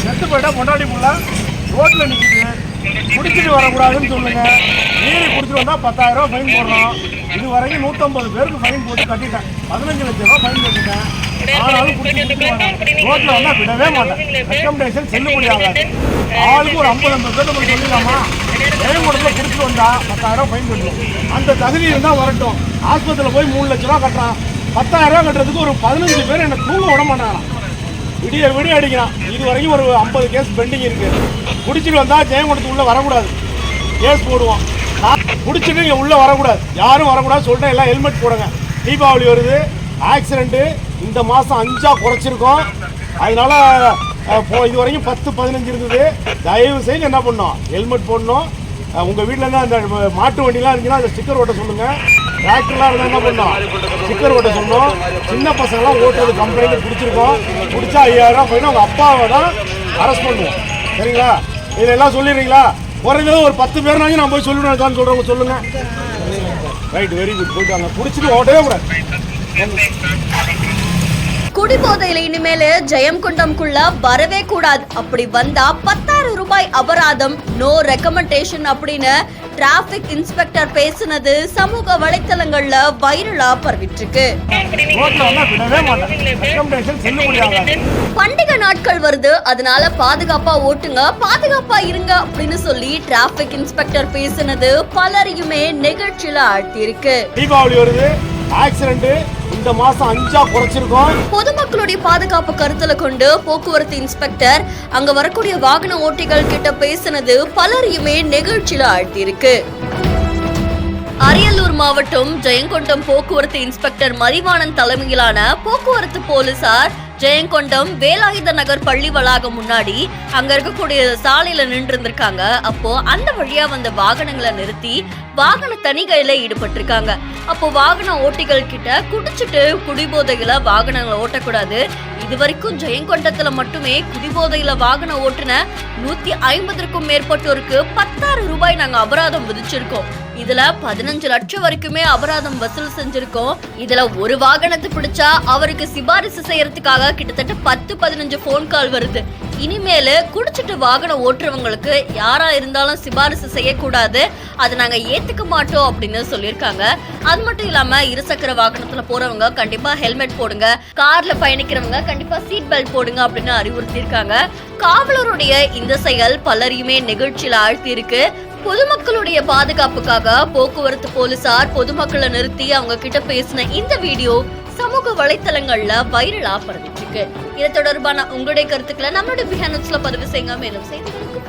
செத்து போயிட்டா பொண்டாட்டி புள்ள ரோட்ல நிக்குது, குடிச்சிட்டு வரக்கூடாதுன்னு சொல்லுங்க. மீறி குடிச்சிட்டு வந்தா 10,000 ரூபாய் ஃபைன் போடுறோம். இது வரைக்கும் 150 பேருக்கு ஃபைன் போட்டு கட்டிட்டேன். 15 லட்சம் ரூபாய் ஃபைன் போட்டுட்டேன். ஆனாலும் குடிச்சிட்டு ரோட்ல வந்தா விடவே மாட்டேன். ரெக்கமெண்டேஷன் செல்லுபடி ஆகாது. ஆளுக்கு ஒரு 50 பேர்த்த போய் சொல்லிடலாமா? ஜெயங்கொண்டத்தில் குடிச்சிட்டு வந்தா 10,000 ரூபாய் ஃபைன் கட்டுவோம். அந்த தகுதி இருந்தால் வரட்டும். ஆஸ்பத்திரியில் போய் 3 லட்ச ரூபா கட்டுறான். 10,000 ரூபா கட்டுறதுக்கு ஒரு 15 பேர் என்னை தூங்க விட மாட்டாங்களாம். விடிய அடிக்கிறான். இது வரைக்கும் ஒரு 50 கேஸ் பெண்டிங் இருக்கு. குடிச்சிட்டு வந்தா ஜெயங்கொண்டத்துக்கு உள்ள வரக்கூடாது, கேஸ் போடுவோம். குடிச்சிட்டு இங்கே உள்ளே வரக்கூடாது, யாரும் வரக்கூடாது சொல்லிட்டேன். எல்லாம் ஹெல்மெட் போடுங்க. தீபாவளி வருது, ஆக்சிடென்ட்டு இந்த மாதம் 5 குறைச்சிருக்கோம். அதனால இது வரைக்கும் 10-15 இருந்தது. தயவு செய்து என்ன பண்ணோம், ஹெல்மெட் போடணும். உங்கள் வீட்டில் இருந்தால் அந்த மாட்டு வண்டிலாம் இருந்துச்சுன்னா அந்த ஸ்டிக்கர் ஓட்ட சொல்லுங்கள். டிராக்டர்லாம் இருந்தால் என்ன பண்ணோம், ஸ்டிக்கர் ஓட்ட சொன்னோம். சின்ன பசங்களாம் ஓட்டுறது கம்ப்ளைண்ட் பிடிச்சிருக்கோம். பிடிச்சா 5000 ரூபா ஃபைன். உங்கள் அப்பாவை தான் அரெஸ்ட் பண்ணுவோம். சரிங்களா? இதில் எல்லாம் சொல்லிடுறீங்களா? குறைஞ்சது ஒரு 10 பேர்னாலும் நான் போய் சொல்லணும் தான் சொல்கிறவங்க சொல்லுங்கள். Right, very good. போயிட்டு வாங்க. குடிச்சிட்டு ஓட்டவே கூடாது. குடிபோதையில இனிமேல ஜெயங்கொண்டம்குள்ள வரவே கூடாது. அப்படி வந்தா 10,000 ரூபாய் அபராதம், நோ ரெக்கமெண்டேஷன் அப்படின்னு டிராபிக் இன்ஸ்பெக்டர் பேசினது சமூக வலைத்தளங்கள்ல வைரலா பரவிட்டு இருக்கு. பண்டிகை நாட்கள் வருது, அதனால பாதுகாப்பா ஓட்டுங்க, பாதுகாப்பா இருங்க அப்படின்னு சொல்லி டிராபிக் இன்ஸ்பெக்டர் பேசினது பலரையுமே நெகிழ்ச்சியில ஆழ்த்தி இருக்கு. தீபாவளி வருது, ஆக்சிடென்ட் இந்த மாசம் 5 குறைச்சிருக்கோம். பொதுமக்களுடைய பாதுகாப்பு கருத்துல கொண்டு போக்குவரத்து இன்ஸ்பெக்டர் அங்க வரக்கூடிய வாகன ஓட்டிகள் கிட்ட பேசினது பலரையுமே நெகிழ்ச்சியில ஆழ்த்தி இருக்கு. அரியலூர் மாவட்டம் ஜெயங்கொண்டம் போக்குவரத்து இன்ஸ்பெக்டர் மதிவாணன் தலைமையிலான போக்குவரத்து போலீசார் ஜெயங்கொண்டம் வேலாயுத நகர் பள்ளி வளாகம் முன்னாடி அங்க இருக்கக்கூடிய சாலையில நின்று இருந்திருக்காங்க. அப்போ அந்த வழியா வந்த வாகனங்களை நிறுத்தி வாகன தணிக்கையில ஈடுபட்டிருக்காங்க. அப்போ வாகன ஓட்டிகள் கிட்ட குடிச்சிட்டு குடிபோதையில வாகனங்களை ஓட்டக்கூடாது, இது வரைக்கும் ஜெயங்கொண்டத்துல மட்டுமே குடிபோதையில வாகனம் ஓட்டுன 150க்கும் மேற்பட்டோருக்கு 10,000 ரூபாய் நாங்க அபராதம் விதிச்சிருக்கோம். இதுல 15 லட்சம் வரைக்குமே அபராதம் வசூல் செஞ்சிருக்கோம். இதுல ஒரு வாகனத்தை பிடிச்சா அவருக்கு சிபாரிசு செய்யறதுக்காக கிட்டத்தட்ட 10-15 போன் கால் வருது. இனிமேல குடிச்சிட்டு வாகனம் ஓட்டுறவங்களுக்கு யாரா இருந்தாலும் சிபாரிசு செய்யக்கூடாது, அதை நாங்க ஏத்துக்க மாட்டோம் அப்படின்னு சொல்லியிருக்காங்க. அது மட்டும் இல்லாம இருசக்கர வாகனத்துல போறவங்க கண்டிப்பா ஹெல்மெட் போடுங்க, கார்ல பயணிக்கிறவங்க கண்டிப்பா சீட் பெல்ட் போடுங்க அப்படின்னு அறிவுறுத்தி இருக்காங்க. காவலருடைய இந்த செயல் பலரையுமே நெகிழ்ச்சியில ஆழ்த்தி இருக்கு. பொதுமக்களுடைய பாதுகாப்புக்காக போக்குவரத்து போலீசார் பொதுமக்களை நிறுத்தி அவங்க கிட்ட பேசின இந்த வீடியோ சமூக வலைத்தளங்கள்ல வைரலா பரவிட்டு இருக்கு. இது தொடர்பான உங்களுடைய கருத்துக்களை நம்மளுடைய பிஹான் நியூஸ்ல பதிவு செய்யுங்க. மேலும் செய்திகளுக்கு